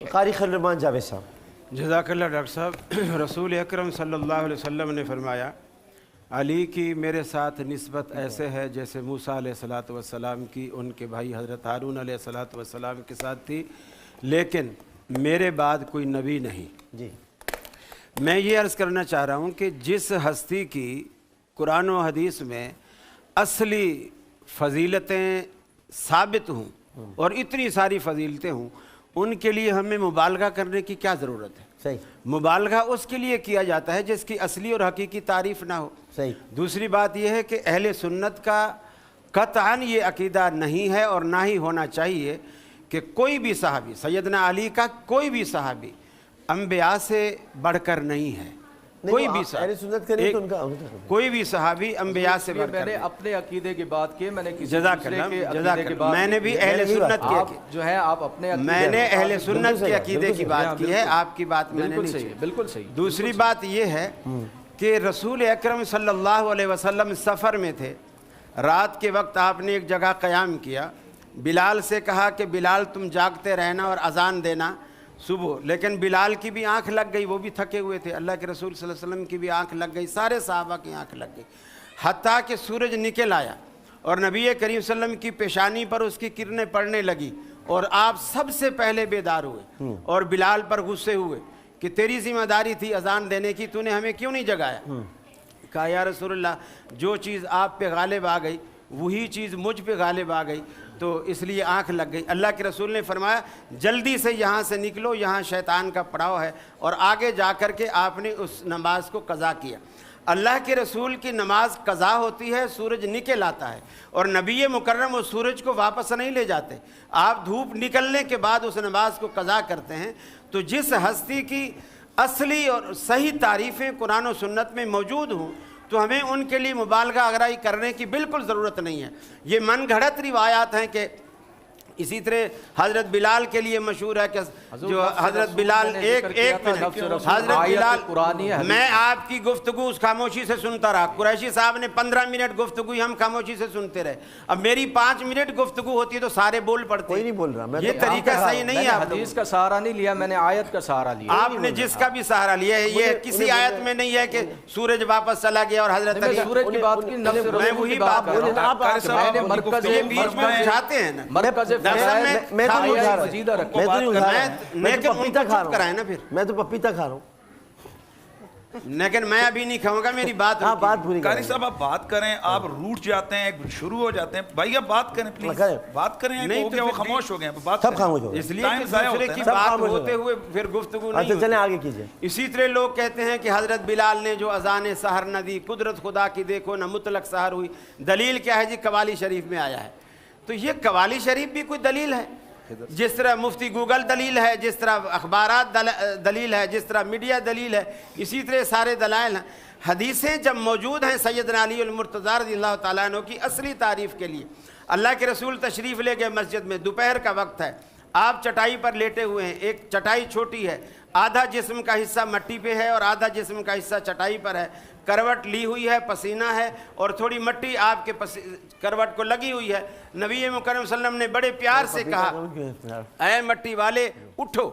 قاری خلیل الرحمان جاوید صاحب۔ جزاک اللہ ڈاکٹر صاحب۔ رسول اکرم صلی اللہ علیہ وسلم نے فرمایا علی کی میرے ساتھ نسبت ایسے ہے جیسے موسیٰ علیہ الصلوۃ والسلام کی ان کے بھائی حضرت ہارون علیہ الصلوۃ والسلام کے ساتھ تھی، لیکن میرے بعد کوئی نبی نہیں۔ جی میں یہ عرض کرنا چاہ رہا ہوں کہ جس ہستی کی قرآن و حدیث میں اصلی فضیلتیں ثابت ہوں اور اتنی ساری فضیلتیں ہوں، ان کے لیے ہمیں مبالغہ کرنے کی کیا ضرورت ہے؟ صحیح۔ مبالغہ اس کے لیے کیا جاتا ہے جس کی اصلی اور حقیقی تعریف نہ ہو۔ صحیح۔ دوسری بات یہ ہے کہ اہل سنت کا قطعاً یہ عقیدہ نہیں ہے اور نہ ہی ہونا چاہیے کہ کوئی بھی صحابی، سیدنا علی کا کوئی بھی صحابی انبیاء سے بڑھ کر نہیں ہے۔ کوئی بھی اہل سنت کا نہیں تو ان کا کوئی بھی صحابی انبیاء سے بڑھ کر میں نے اپنے عقیدے کی بات کی، میں نے کسی جزاک دوسرے کے اللہ، عقیدے کی بات میں نے بھی اہل سنت آپ کی جو ہے آپ اپنے میں نے اہل سنت کے عقیدے کی بات کی ہے، آپ کی بات میں نے بالکل نہیں صحیح، کی۔ بالکل صحیح۔ دوسری بات یہ ہے کہ رسول اکرم صلی اللہ علیہ وسلم سفر میں تھے، رات کے وقت آپ نے ایک جگہ قیام کیا، بلال سے کہا کہ بلال تم جاگتے رہنا اور اذان دینا صبح، لیکن بلال کی بھی آنکھ لگ گئی، وہ بھی تھکے ہوئے تھے، اللہ کے رسول صلی اللہ علیہ وسلم کی بھی آنکھ لگ گئی، سارے صحابہ کی آنکھ لگ گئی، حتیٰ کہ سورج نکل آیا اور نبی کریم صلی اللہ علیہ وسلم کی پیشانی پر اس کی کرنیں پڑنے لگی اور آپ سب سے پہلے بیدار ہوئے اور بلال پر غصے ہوئے کہ تیری ذمہ داری تھی اذان دینے کی، تو نے ہمیں کیوں نہیں جگایا؟ کہا یا رسول اللہ جو چیز آپ پہ غالب آ گئی وہی چیز مجھ پہ غالب آ گئی، تو اس لیے آنکھ لگ گئی۔ اللہ کے رسول نے فرمایا جلدی سے یہاں سے نکلو، یہاں شیطان کا پڑاؤ ہے، اور آگے جا کر کے آپ نے اس نماز کو قضا کیا۔ اللہ کے رسول کی نماز قضا ہوتی ہے، سورج نکل آتا ہے، اور نبی مکرم اس سورج کو واپس نہیں لے جاتے، آپ دھوپ نکلنے کے بعد اس نماز کو قضا کرتے ہیں۔ تو جس ہستی کی اصلی اور صحیح تعریفیں قرآن و سنت میں موجود ہوں تو ہمیں ان کے لیے مبالغہ آرائی کرنے کی بالکل ضرورت نہیں ہے۔ یہ من گھڑت روایات ہیں کہ اسی طرح حضرت بلال کے لیے مشہور ہے کہ جو حضرت بلال ایک منٹ حضرت بلال، میں آپ کی گفتگو اس خاموشی سے سنتا رہا، قریشی صاحب نے 15 منٹ گفتگو ہم خاموشی سے سنتے رہے، اب میری 5 منٹ گفتگو ہوتی ہے تو سارے بول پڑتے ہیں۔ کوئی نہیں بول رہا، یہ طریقہ صحیح نہیں ہے۔ حدیث کا سہارا نہیں لیا، میں نے آیت کا سہارا لیا۔ آپ نے جس کا بھی سہارا لیا ہے، یہ کسی آیت میں نہیں ہے کہ سورج واپس چلا گیا اور حضرت علی، سورج کی بات کی، میں وہی بات کر رہا ہوں، میں نے مرکز یہ بیچ میں جاتے ہیں نا، میں تو پپیتا کھا رہا ہوں، لیکن میں ابھی نہیں کھاؤں گا، میری بات قاری صاحب آپ بات کریں، آپ روٹ جاتے ہیں، شروع ہو جاتے ہیں، بھائی آپ بات کریں پلیز، بات کریں، نہیں تو وہ خاموش ہو گئے ہیں، سب خاموش ہو گئے، اس لیے کہ دوسرے کی بات ہوتے ہوئے پھر گفتگو نہیں چلیں آگے کیجئے۔ اسی طرح لوگ کہتے ہیں کہ حضرت بلال نے جو اذان سحر نہ دی، قدرت خدا کی دیکھو نہ مطلق سحر ہوئی، دلیل کیا ہے جی؟ قوالی شریف میں آیا ہے۔ تو یہ قوالی شریف بھی کوئی دلیل ہے؟ جس طرح مفتی گوگل دلیل ہے، جس طرح اخبارات دلیل ہے، جس طرح میڈیا دلیل ہے، اسی طرح سارے دلائل ہیں۔ حدیثیں جب موجود ہیں سیدنا علی المرتضیٰ رضی اللہ تعالیٰ عنہ کی اصلی تعریف کے لیے، اللہ کے رسول تشریف لے گئے مسجد میں، دوپہر کا وقت ہے، آپ چٹائی پر لیٹے ہوئے ہیں، ایک چٹائی چھوٹی ہے، آدھا جسم کا حصہ مٹی پہ ہے اور آدھا جسم کا حصہ چٹائی پر ہے، کروٹ لی ہوئی ہے، پسینہ ہے اور تھوڑی مٹی آپ کے کروٹ کو لگی ہوئی ہے۔ نبی مکرم صلی اللہ علیہ وسلم نے بڑے پیار سے کہا اے مٹی والے اٹھو۔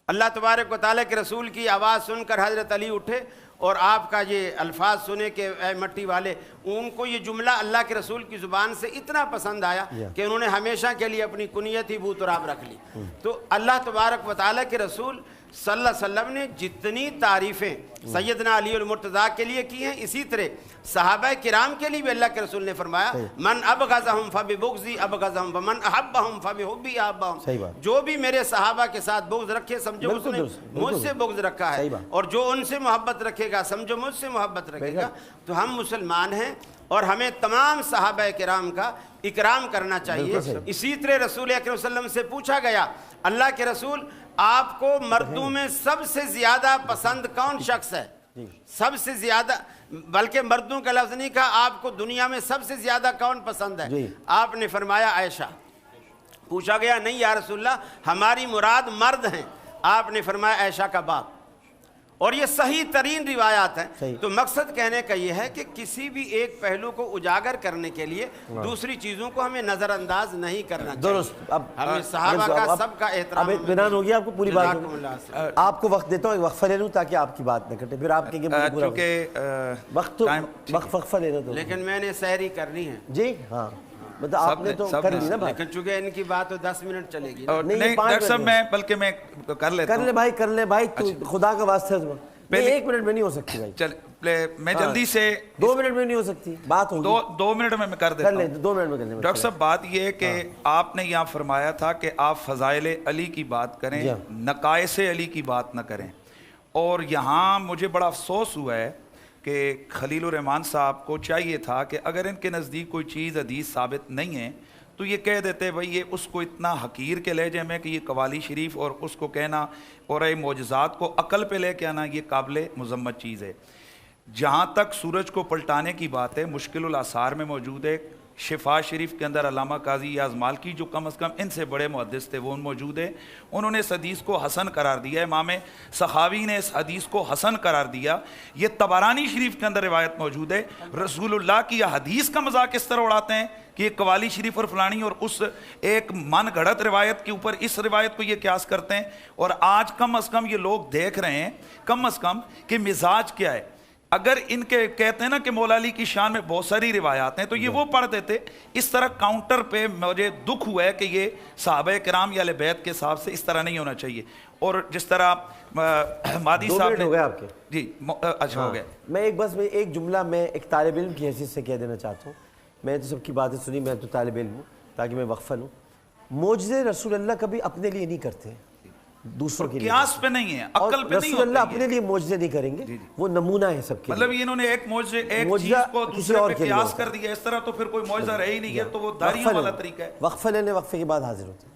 اللہ تبارک و تعالیٰ کے رسول کی آواز سن کر حضرت علی اٹھے اور آپ کا یہ الفاظ سنے کہ اے مٹی والے، ان کو یہ جملہ اللہ کے رسول کی زبان سے اتنا پسند آیا کہ انہوں نے ہمیشہ کے لیے اپنی کنیت ہی بو تراب رکھ لی۔ تو اللہ تبارک و تعالیٰ کے رسول صلی اللہ علیہ وسلم نے جتنی تعریفیں سیدنا علی المرتضیٰ کے لیے کی ہیں، اسی طرح صحابہ کرام کے لیے بھی اللہ کے رسول نے فرمایا من ابغضہم فببغضی ابغضہم ومن احبہم فبحبی احبہم، جو بھی میرے صحابہ کے ساتھ بغض رکھے سمجھو اس نے مجھ سے بغض رکھا ہے، اور جو ان سے محبت رکھے گا سمجھو مجھ سے محبت رکھے گا۔ تو ہم مسلمان ہیں اور ہمیں تمام صحابہ کرام کا اکرام کرنا چاہیے۔ اسی طرح رسول اکرم صلی اللہ علیہ وسلم سے پوچھا گیا اللہ کے رسول آپ کو مردوں میں سب سے زیادہ پسند کون شخص ہے؟ سب سے زیادہ، بلکہ مردوں کا لفظ نہیں کہا، آپ کو دنیا میں سب سے زیادہ کون پسند ہے؟ آپ نے فرمایا عائشہ۔ پوچھا گیا نہیں یا رسول اللہ ہماری مراد مرد ہیں، آپ نے فرمایا عائشہ کا باپ۔ اور یہ صحیح ترین روایات ہیں. صحیح. تو مقصد کہنے کا یہ ہے کہ کسی بھی ایک پہلو کو اجاگر کرنے کے لیے دوسری چیزوں کو ہمیں نظر انداز نہیں کرنا چاہیے. درست. اب ہمیں صحابہ کا سب کا احترام. اب اطمینان ہو گیا آپ کو پوری بات. جزاکم اللہ خیر. آپ کو وقت دیتا ہوں ایک وقفہ لے لوں تاکہ آپ کی بات نہ کٹے, پھر آپ کہیں گے چونکہ وقت تو وقفہ لینا تو. لیکن میں نے سحری کرنی ہے جی ہاں, مطلب آپ نے تو کر لی نا بات. لیکن چونکہ ان کی بات تو 10 منٹ چلے گی. نہیں ڈاکٹر صاحب میں بلکہ میں کر لیتا ہوں. کر لے بھائی, تو خدا کا واسطہ ہے. پہلے 1 منٹ میں نہیں ہو سکتی بھائی. چل میں جلدی سے 2 منٹ میں نہیں ہو سکتی بات. ہوگی 2 منٹ میں کر دیتا ہوں. 2 منٹ میں کر لیں. ڈاکٹر صاحب بات یہ ہے کہ آپ نے یہاں فرمایا تھا کہ آپ فضائل علی کی بات کریں, نقائص علی کی بات نہ کریں. اور یہاں مجھے بڑا افسوس ہوا ہے کہ خلیل الرحمان صاحب کو چاہیے تھا کہ اگر ان کے نزدیک کوئی چیز حدیث ثابت نہیں ہے تو یہ کہہ دیتے بھائی یہ اس کو اتنا حقیر کے لہجے میں کہ یہ قوالی شریف اور اس کو کہنا اور اے معجزات کو عقل پہ لے کے آنا یہ قابل مذمت چیز ہے. جہاں تک سورج کو پلٹانے کی بات ہے, مشکل الاثار میں موجود ہے. شفا شریف کے اندر علامہ قاضی یاز مالکی جو کم از کم ان سے بڑے محدث تھے وہ موجود ہے. انہوں نے اس حدیث کو حسن قرار دیا. امام سخاوی نے اس حدیث کو حسن قرار دیا. یہ طبرانی شریف کے اندر روایت موجود ہے. رسول اللہ کی یہ حدیث کا مذاق اس طرح اڑاتے ہیں کہ یہ قوالی شریف اور فلانی اور اس ایک من گھڑت روایت کے اوپر اس روایت کو یہ قیاس کرتے ہیں. اور آج کم از کم یہ لوگ دیکھ رہے ہیں کم از کم کہ مزاج کیا ہے. اگر ان کے کہتے ہیں نا کہ مولا علی کی شان میں بہت ساری روایات ہیں تو یہ وہ پڑھ دیتے. اس طرح کاؤنٹر پہ مجھے دکھ ہوا ہے کہ یہ صحابہ کرام یا اہل بیت کے حساب سے اس طرح نہیں ہونا چاہیے. اور جس طرح مادی صاحب نے ہو گیا آپ کے. جی اچھا ہو گیا. میں ایک جملہ میں ایک طالب علم کی حیثیت سے کہہ دینا چاہتا ہوں. میں تو سب کی باتیں سنی, میں تو طالب علم ہوں تاکہ میں وقفہ لوں. معجزے رسول اللہ کبھی اپنے لیے نہیں کرتے, دوسروں کے لیے. قیاس پہ نہیں ہے, عقل پہ نہیں. رسول اللہ اپنے لیے معجزے نہیں کریں گے, وہ نمونہ ہے سب کے. مطلب انہوں نے ایک معجزے ایک چیز کو دوسرے پہ قیاس کر دیا اس طرح, تو پھر کوئی معجزہ رہ ہی نہیں ہے. تو وہ داریوں والا طریقہ ہے. وقفہ لینے, وقفے کے بعد حاضر ہوتے ہیں.